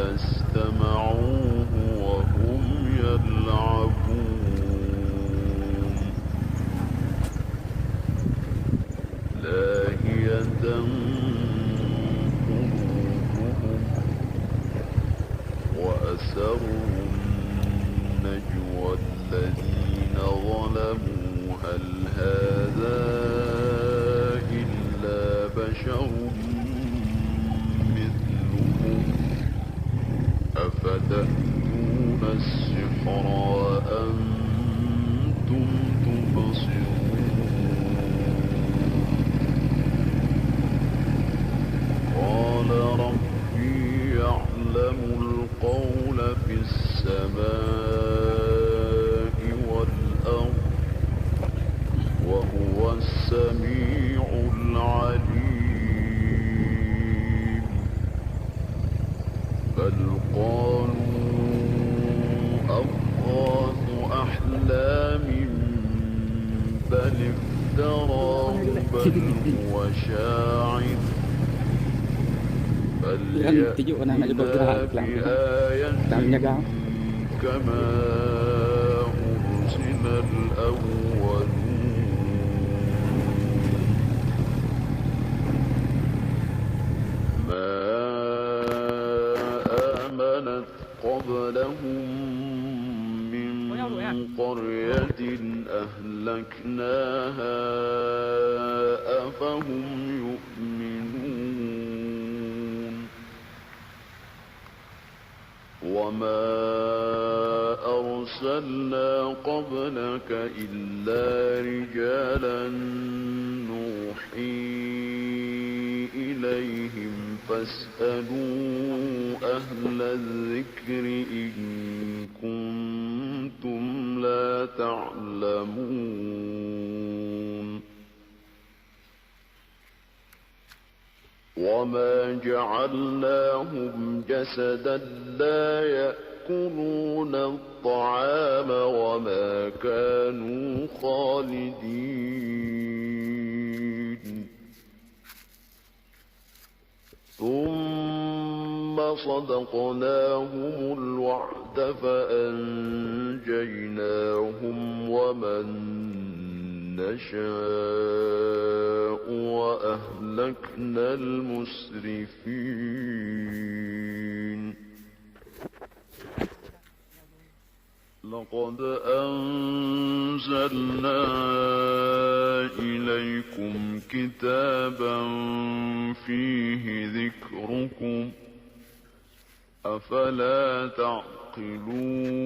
إذا استمعوه وهم يلعبون لاهية قلوبهم وأسروا النجوى الذين ظلموا هل هذا إلا بشر مثلكم أفتأتون السحر وأنتم تبصرون قال ربي يعلم القول في السماء والأرض وهو السميع العليم بل قالوا أضغاث أحلام بل افتراه بل هو شاعر فليأتنا بآية كما أرسل الأولون ما آمنت قبلهم من قرية أهلكناها أفهم يؤمنون وما أرسلنا قبلك إلا رجالا نوحي إليهم فاسألوا أهل الذكر إن كنتم لا تعلمون وما جعلناهم جسدا لا يأكلون الطعام وما كانوا خالدين ثم صدقناهم الوعد فأنجيناهم ومن نشاء وأهلكنا المسرفين لقد أنزلنا إليكم كتابا فيه ذكركم أفلا تعقلون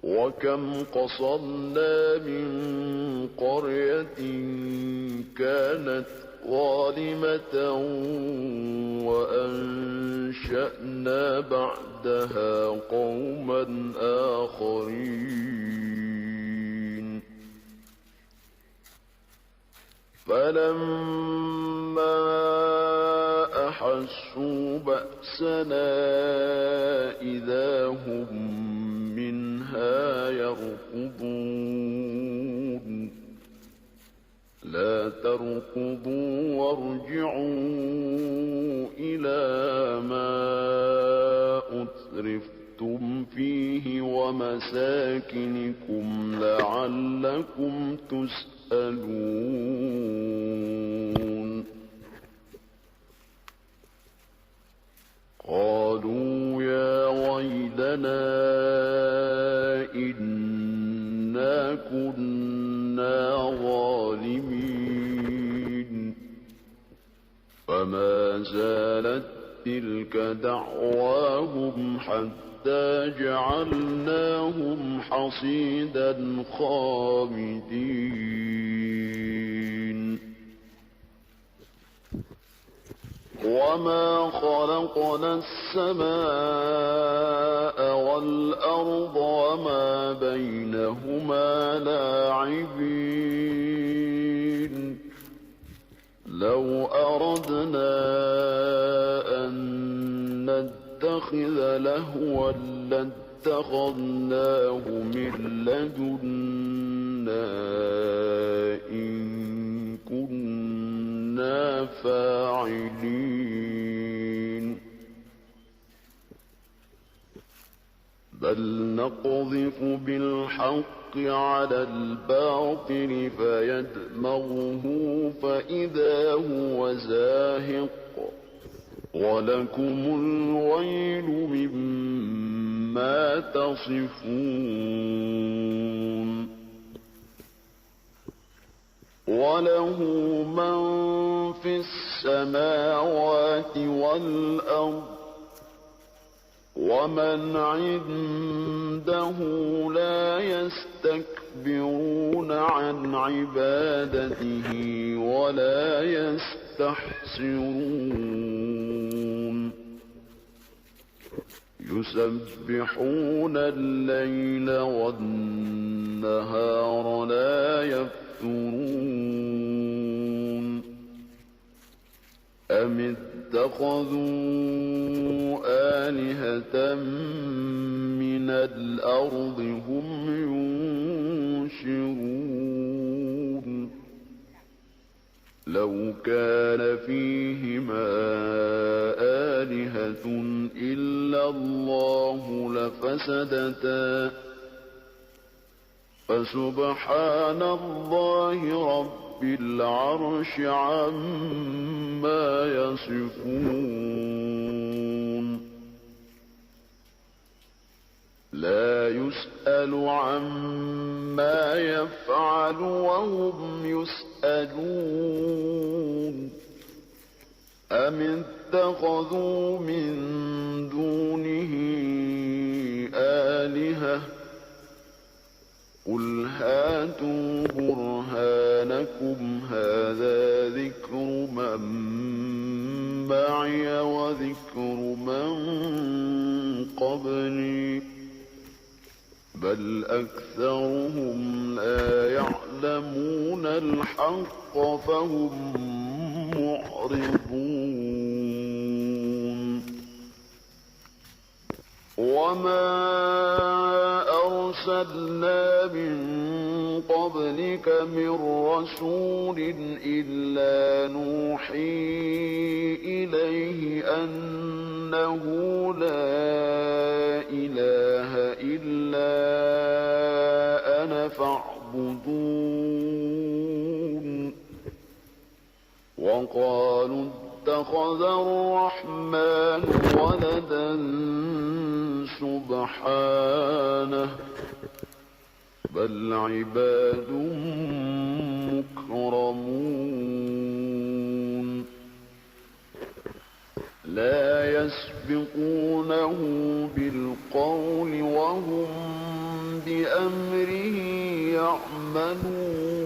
وكم قصرنا من قرية كانت ظالمة وأنشأنا بعدها قوما آخرين فلما أحسوا بأسنا إذا هم منها يركضون لا تركضوا وارجعوا إلى ما أترفتم فيه ومساكنكم لعلكم تسألون قالوا يا ويلنا إنا كنا ظالمين فما زالت تلك دعواهم حتى جعلناهم حصيدا خامدين وما خلقنا السماء والأرض وما بينهما لاعبين لو أردنا أن نتخذ لهوا لاتخذناه من لدنا إن كنا فاعلين بل نقذف بالحق على الباطل فيدمغه فإذا هو زاهق ولكم الويل مما تصفون وله من في السماوات والأرض ومن عنده لا يستكبرون عن عبادته ولا يستحسرون يسبحون الليل والنهار لا يفترون أم اتخذوا آلهة من الأرض هم ينشرون لو كان فيهما آلهة إلا الله لفسدتا فسبحان الله رب العرش عما يصفون لا يسأل عما يفعل وهم يسألون أم اتخذوا من دونه آلهة قل هاتوا برهانكم هذا ذكر من معي وذكر من قبلي بل أكثرهم لا يعلمون الحق فهم معرضون وما أرسلنا من قبلك من رسول إلا نوحي إليه أنه لا إله إلا أنا فاعبدون وقالوا اتخذ الرحمن ولدا سبحانه بل عباد مكرمون لا يسبقونه بالقول وهم بأمره يعملون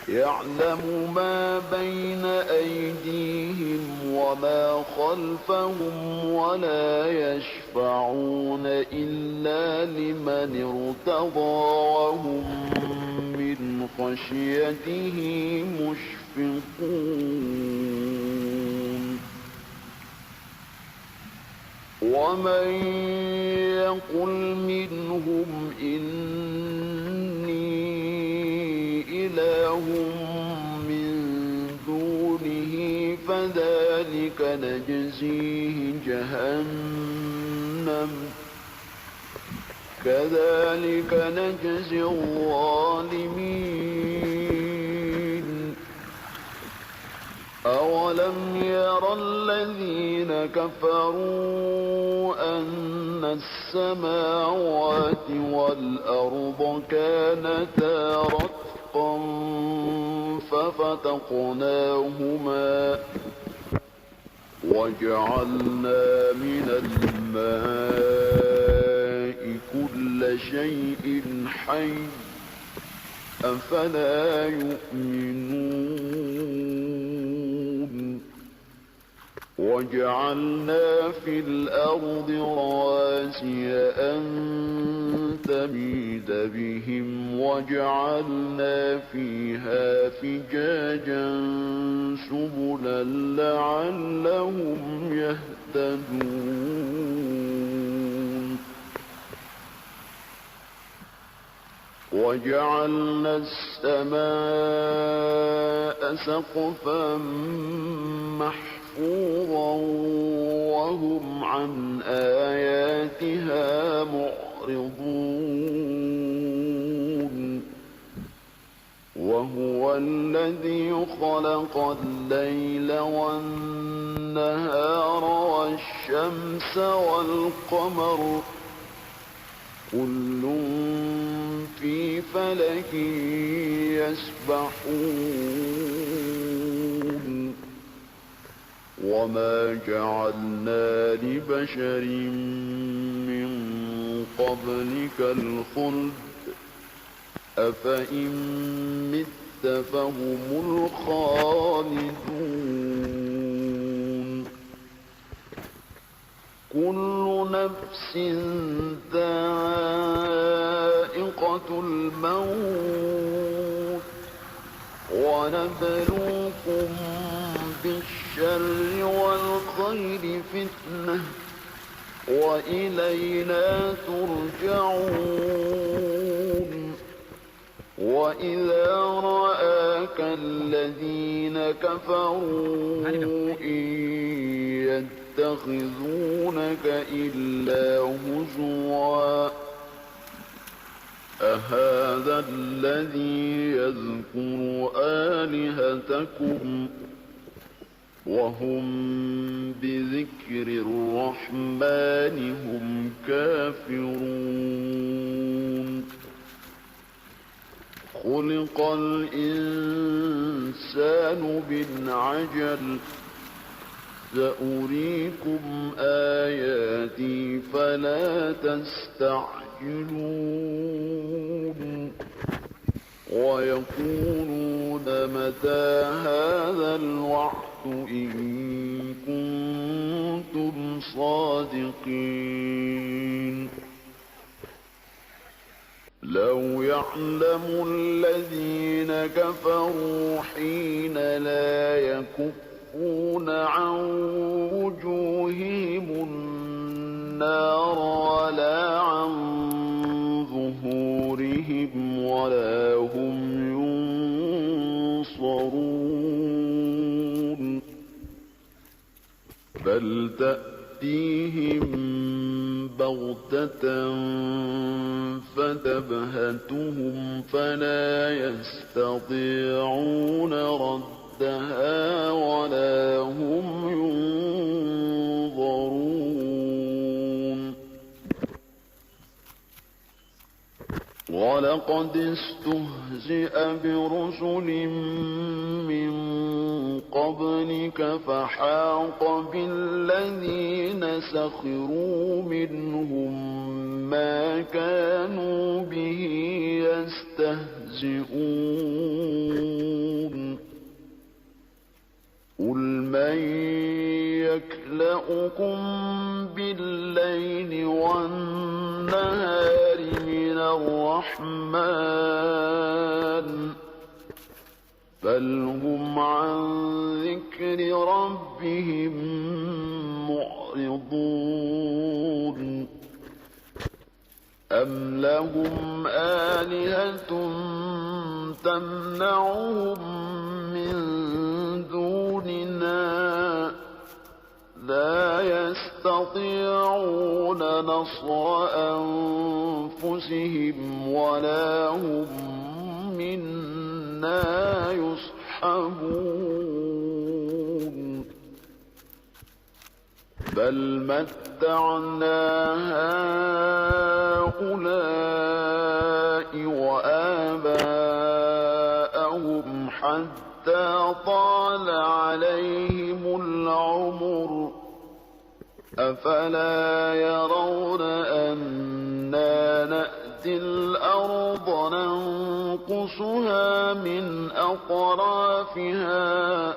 يعلم ما بين أيديهم وما خلفهم ولا يشفعون إلا لمن ارتضى وهم من خشيته مشفقون ومن يقل منهم إني إله من دونه فذلك نجزيه جهنم كذلك نجزي الظالمين أولم ير الذين كفروا أن السماوات والأرض كانتا رتقا ففتقناهما وجعلنا من الماء كل شيء حي أفلا يؤمنون وجعلنا في الأرض رواسي أن تميد بهم وجعلنا فيها فجاجا سبلا لعلهم يهتدون وجعلنا السماء سقفا محفوظا محفوظا وهم عن آياتها معرضون وهو الذي خلق الليل والنهار والشمس والقمر كل في فلك يسبحون وما جعلنا لبشر من قبلك الخلد أفإن مت فهم الخالدون كل نفس ذائقة الموت ونبلوكم بالشر والخير فتنة وإلينا ترجعون وإذا رآك الذين كفروا إن يتخذونك إلا هزوا أهذا الذي يذكر آلهتكم وهم بذكر الرحمن هم كافرون خلق الإنسان من عجل سأريكم آياتي فلا تستعجلون ويقولون متى هذا الوعد إن كنتم صادقين لو يعلم الذين كفروا حين لا يكفون عن وجوههم النار ولا عن ظهورهم ولا هم ينصرون بل تأتيهم بغتة فتبهتهم فلا يستطيعون ردها ولا هم ينظرون ولقد استهزئ برسل من قبلك فحاق بالذين سخروا منهم ما كانوا به يستهزئون قل من يكلؤكم بالليل والنهار من الرحمن بل هم عن ذكر ربهم معرضون أم لهم آلهة تمنعهم من دوننا لا يستطيعون نصر أنفسهم ولا هم منا يصحبون بل متعنا هؤلاء وآباءهم حتى طال عليهم العمر أفلا يرون أنا نأتي الأرض ننقصها من أطرافها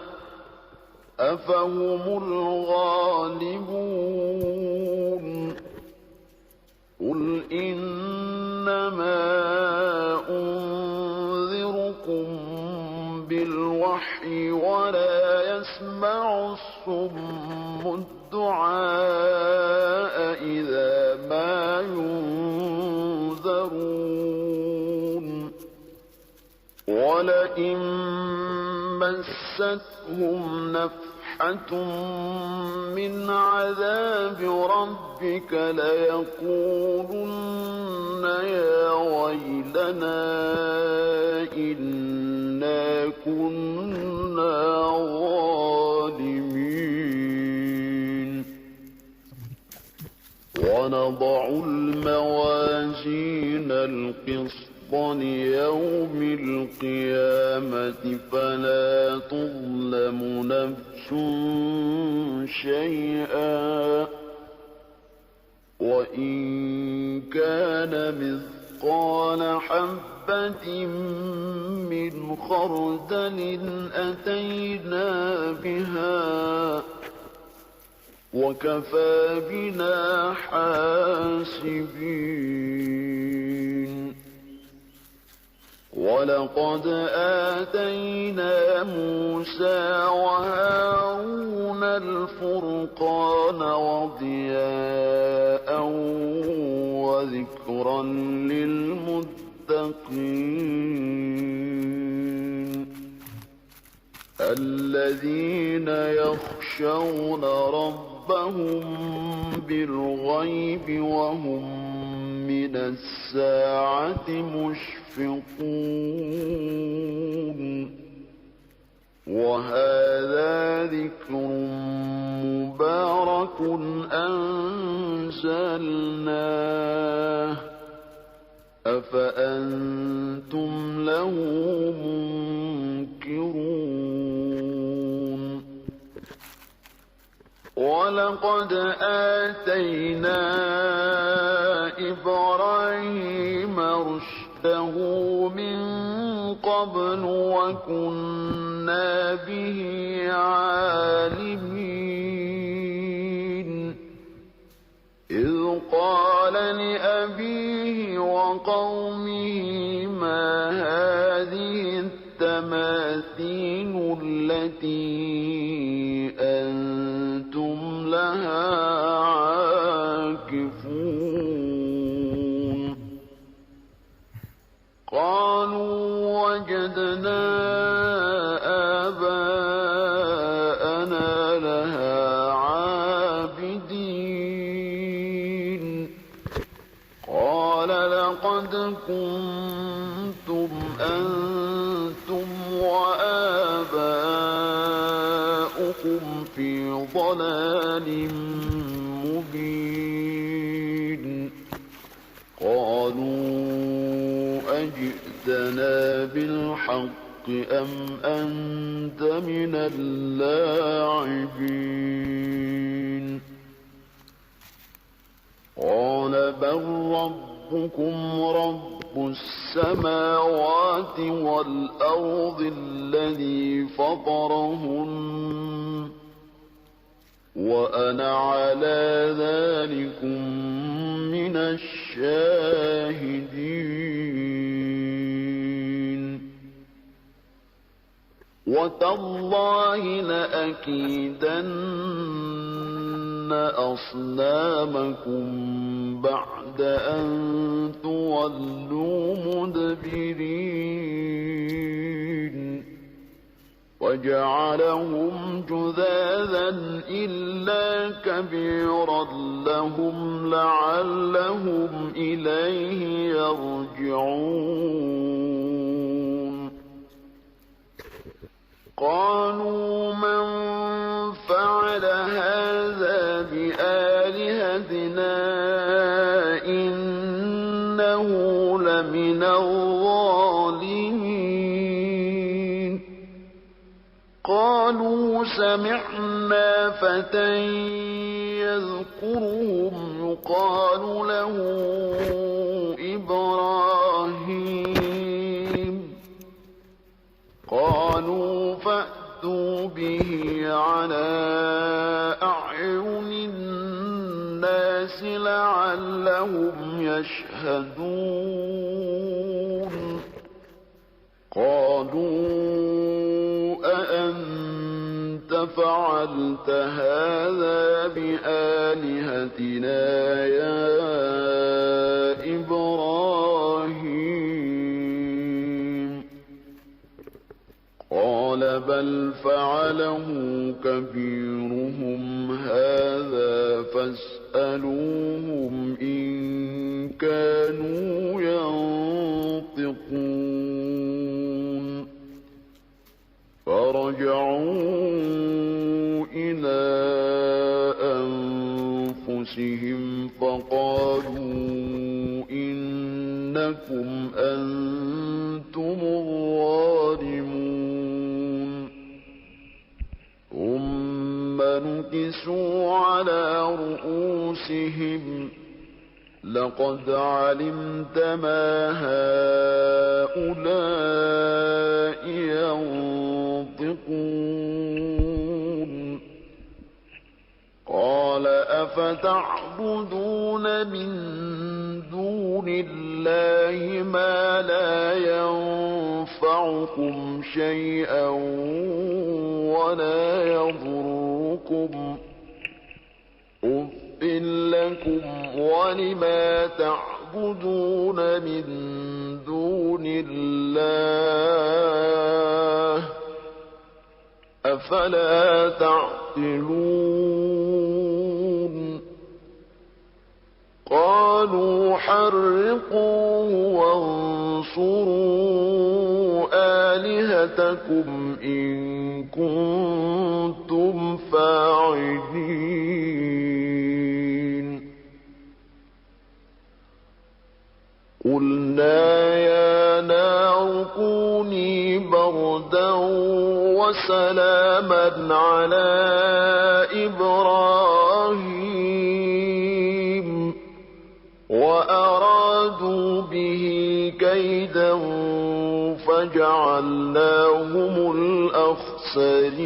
أفهم الغالبون قل إنما أنذركم بالوحي ولا يسمع الصم الدعاء إذا ما ينذرون ولئن مستهم نفحة صيحة من عذاب ربك ليقولن يا ويلنا إنا كنا ظالمين ونضع الموازين القسط ليوم القيامة فلا تظلم نفس شيئا وإن كان مثقال حبة من خردل أتينا بها وكفى بنا حاسبين ولقد آتينا موسى وهارون الفرقان وضياء وذكرا للمتقين الذين يخشون ربهم بالغيب وهم من الساعة مشفقون وهذا ذكر مبارك أنزلناه أفأنتم له منكرون ولقد آتينا إبراهيم رشده من قبل وكنا به عالمين إذ قال لأبيه وقومه ما هذه التماثيل التي أنتم لها عاكفون قالوا وجدنا آباءنا لها عابدين قال لقد كنتم أنتم وآباؤكم في ضلال مبين قالوا أجئتنا بالحق أم أنت من اللاعبين قال بل ربكم رب السماوات والأرض الذي فطرهن وأنا على ذلكم من الشاهدين وتالله لأكيدن أصنامكم بعد أن تولوا مدبرين وجعلهم جذاذا إلا كبيرا لهم لعلهم إليه يرجعون قالوا من فعل هذا بآلهتنا إنه لمن الظالمين قالوا سمعنا فتى يذكرهم يقال له إبراهيم قالوا فأتوا به على أعين الناس لعلهم يشهدون قالوا أأنت فعلت هذا بآلهتنا يا إبراهيم قال قال بل فعله كبيرهم هذا فاسألوهم إن كانوا ينطقون فرجعوا إلى أنفسهم فقالوا إنكم أنتم الظالمون ثم نكسوا على رؤوسهم لقد علمت ما هؤلاء ينطقون قال أفتعبدون من دون الله ما لا ينفعكم شيئا ولا يضركم أف لكم ولما تعبدون من دون الله أفلا تعقلون قالوا حرقوه وانصروا آلهتكم إن كنتم فاعلين قلنا يا نار كوني بردا وسلاما على إبراهيم وأرادوا به كيدا فجعلناهم الأخسرين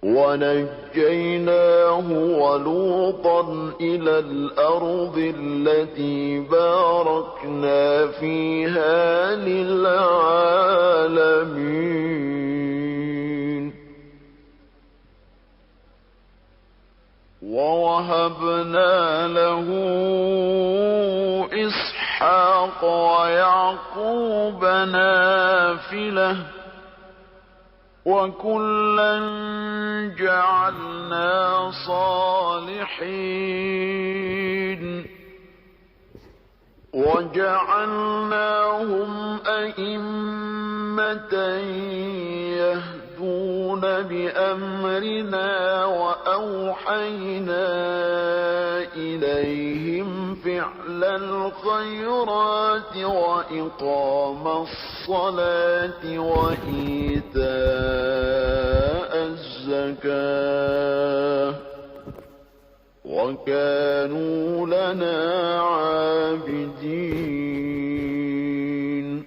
ونجيناه ولوطا إلى الأرض التي باركنا فيها للعالمين ووهبنا له إسحاق ويعقوب نافلة وكلا جعلنا صالحين وجعلناهم أئمة يهدون بأمرنا وأوحينا إليهم فعل الخيرات وإقام الصلاة وإيتاء الزكاة وكانوا لنا عابدين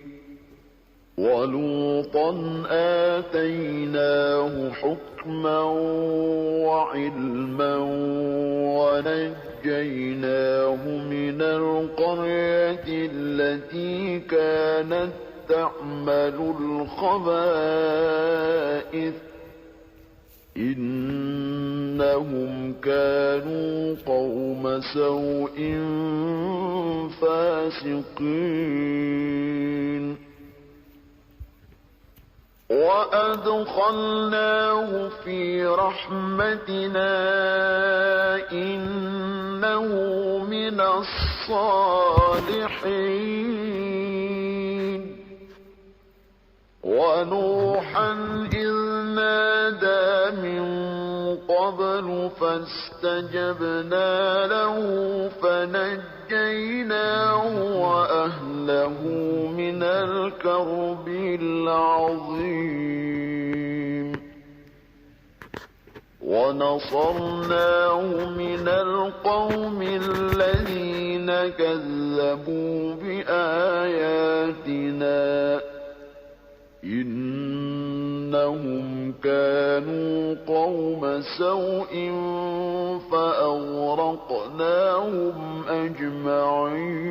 ولوطا آتيناه حكما وعلما ونجيناه من القرية التي كانت تعمل الخبائث إنهم كانوا قوم سوء فاسقين وأدخلناه في رحمتنا إنه من الصالحين ونوحا إذ نادى من قبل فاستجبنا له فنجيناه وأهله من الكرب العظيم ونصرناه من القوم الذين كذبوا بآياتنا إنهم كانوا قوم سوء فأغرقناهم أجمعين